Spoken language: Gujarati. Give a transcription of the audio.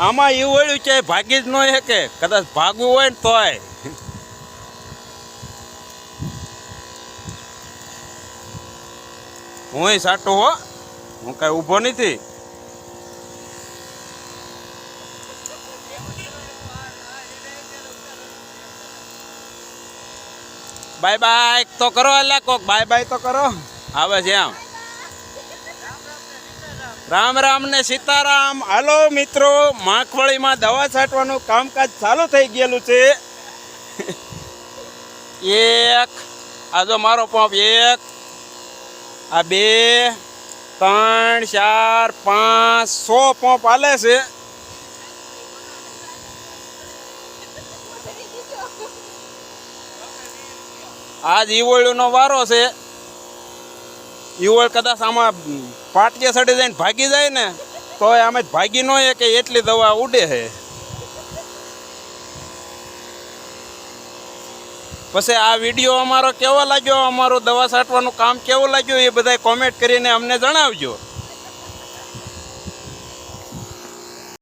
આમાં એવું વળ્યું છે ભાગી જ ન શકે, કદાચ ભાગવું હોય ને તોય. હું સાટું હો, હું કઈ ઊભો નથી. બાય બાય તો કરો, એટલે કોક બાય બાય તો કરો. આવે છે આમ. રામ રામ ને સીતારામ. હાલો મિત્રો, માખવળીમાં દવા છાંટવાનું કામકાજ ચાલુ થઈ ગયેલું છે. એક આ જો મારો પંપ, એક આ 2 3 4 5 6 પંપ હાલે છે. આજ ઈવોળનો વારો છે. ઈવોળ કદાચ આમાં પાટીએ સડી જાય ને ભાગી જાય ને તો આમાં ભાગી ન હોય કે એટલી દવા ઉડે છે. પછી આ વિડીયો અમારો કેવો લાગ્યો, અમારું દવા છાંટવાનું કામ કેવું લાગ્યું એ બધા કોમેન્ટ કરીને અમને જણાવજો.